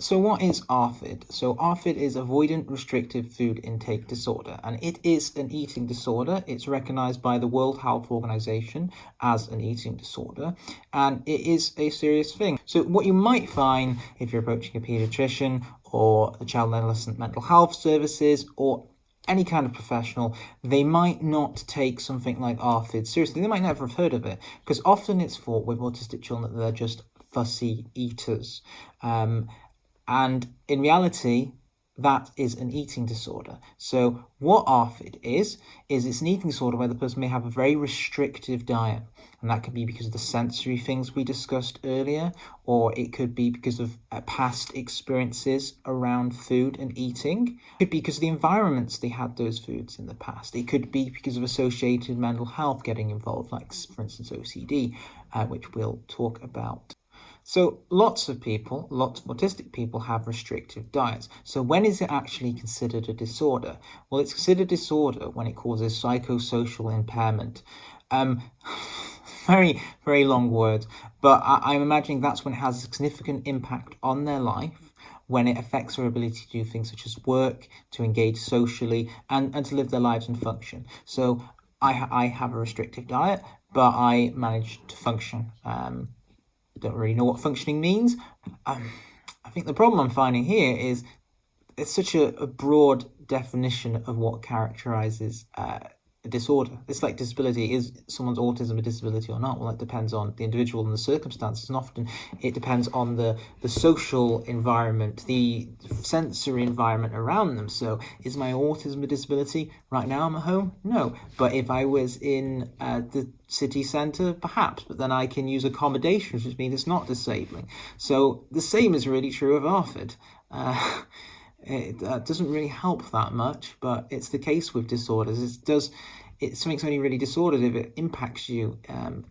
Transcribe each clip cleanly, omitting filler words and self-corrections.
So what is Arfid? So Arfid is Avoidant Restrictive Food Intake Disorder, and it is an eating disorder. It's recognized by the World Health Organization as an eating disorder, and it is a serious thing. So what you might find if you're approaching a pediatrician or the child and adolescent mental health services or any kind of professional, they might not take something like Arfid seriously. They might never have heard of it, because often it's thought with autistic children that they're just fussy eaters. And in reality, that is an eating disorder. So what Arfid is it's an eating disorder where the person may have a very restrictive diet. And that could be because of the sensory things we discussed earlier, or it could be because of past experiences around food and eating. It could be because of the environments they had those foods in the past. It could be because of associated mental health getting involved, like, for instance, OCD, which we'll talk about. So lots of autistic people have restrictive diets. So when is it actually considered a disorder? Well, it's considered a disorder when it causes psychosocial impairment. Very, very long words, but I'm imagining that's when it has a significant impact on their life, when it affects their ability to do things such as work, to engage socially, and to live their lives and function. So I have a restrictive diet, but I manage to function. Don't really know what functioning means. I think the problem I'm finding here is it's such a broad definition of what characterizes a disorder. It's like disability. Is someone's autism a disability or not? Well, it depends on the individual and the circumstances, and often it depends on the social environment, the sensory environment around them. So is my autism a disability? Right now I'm at home? No. But if I was in the city centre, perhaps, but then I can use accommodations, which means it's not disabling. So the same is really true of Arfid. It doesn't really help that much, but it's the case with disorders. Something's only really disordered if it impacts you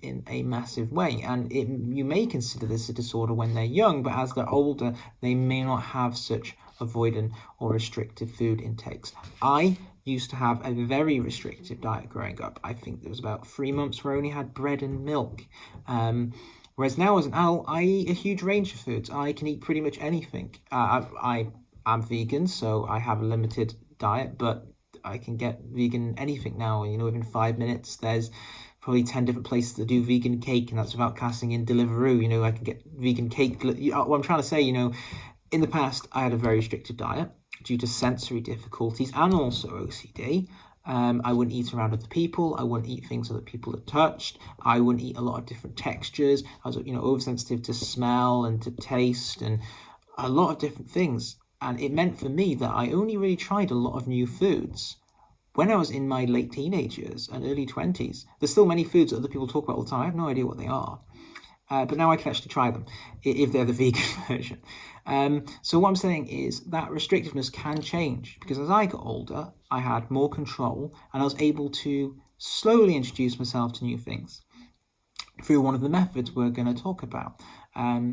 in a massive way, and you may consider this a disorder when they're young, but as they're older, they may not have such avoidant or restrictive food intakes. I used to have a very restrictive diet growing up. I think there was about 3 months where I only had bread and milk. Whereas now as an adult, I eat a huge range of foods. I can eat pretty much anything. I'm vegan, so I have a limited diet, but I can get vegan anything now. Within 5 minutes, there's probably 10 different places that do vegan cake, and that's without casting in Deliveroo. I can get vegan cake. What I'm trying to say, in the past, I had a very restricted diet due to sensory difficulties and also OCD. I wouldn't eat around other people. I wouldn't eat things other people had touched. I wouldn't eat a lot of different textures. I was, oversensitive to smell and to taste and a lot of different things. And it meant for me that I only really tried a lot of new foods when I was in my late teenage years and early 20s. There's still many foods that other people talk about all the time. I have no idea what they are. But now I can actually try them if they're the vegan version. So what I'm saying is that restrictiveness can change, because as I got older, I had more control and I was able to slowly introduce myself to new things through one of the methods we're going to talk about.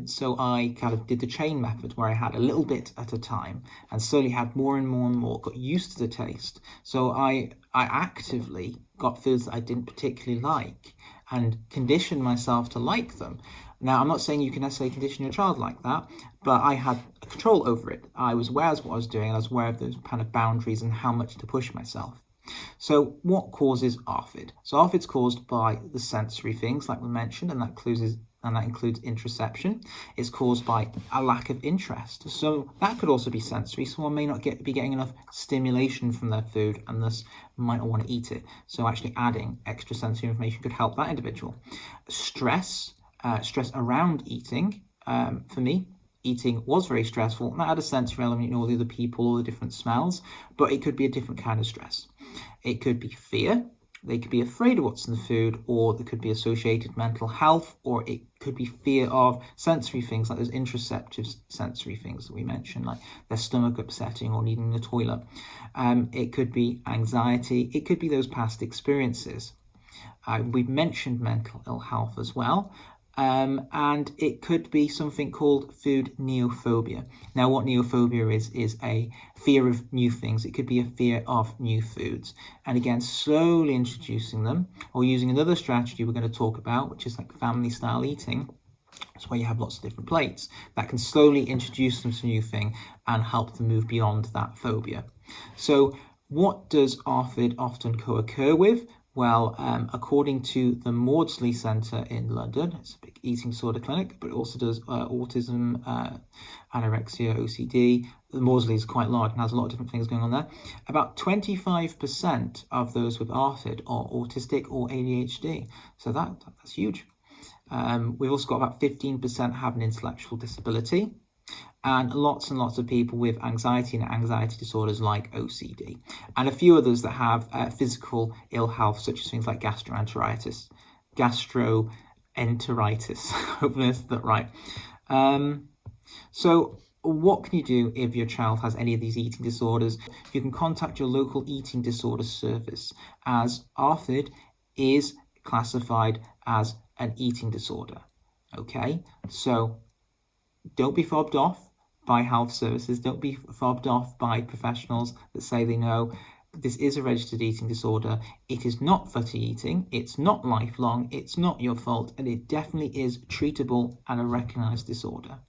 So I kind of did the chain method, where I had a little bit at a time and slowly had more and more and more, got used to the taste. So I actively got foods that I didn't particularly like and conditioned myself to like them. Now, I'm not saying you can necessarily condition your child like that, but I had control over it. I was aware of what I was doing, and I was aware of those kind of boundaries and how much to push myself. So what causes Arfid? So Arfid's caused by the sensory things, like we mentioned, and that includes interoception. It's caused by a lack of interest. So that could also be sensory. Someone may not be getting enough stimulation from their food and thus might not want to eat it. So actually adding extra sensory information could help that individual. Stress around eating. For me, eating was very stressful. That had a sensory element, all the other people, all the different smells, but it could be a different kind of stress. It could be fear. They could be afraid of what's in the food, or there could be associated mental health, or it could be fear of sensory things, like those interoceptive sensory things that we mentioned, like their stomach upsetting or needing the toilet. It could be anxiety. It could be those past experiences. We've mentioned mental ill health as well. And it could be something called food neophobia. Now, what neophobia is a fear of new things. It could be a fear of new foods. And again, slowly introducing them, or using another strategy we're going to talk about, which is like family style eating, That's why you have lots of different plates that can slowly introduce them to a new thing and help them move beyond that phobia. So what does Arfid often co-occur with? Well, according to the Maudsley Centre in London, it's a big eating disorder clinic, but it also does autism, anorexia, OCD. The Maudsley is quite large and has a lot of different things going on there. About 25% of those with Arfid are autistic or ADHD. So that's huge. We've also got about 15% have an intellectual disability, and lots of people with anxiety and anxiety disorders like OCD, and a few others that have physical ill health, such as things like gastroenteritis. Hopefully I said that right. So what can you do if your child has any of these eating disorders? You can contact your local eating disorder service, as Arfid is classified as an eating disorder. Okay, so don't be fobbed off by health services. Don't be fobbed off by professionals that say they know. This is a registered eating disorder. It is not fussy eating. It's not lifelong. It's not your fault. And it definitely is treatable and a recognised disorder.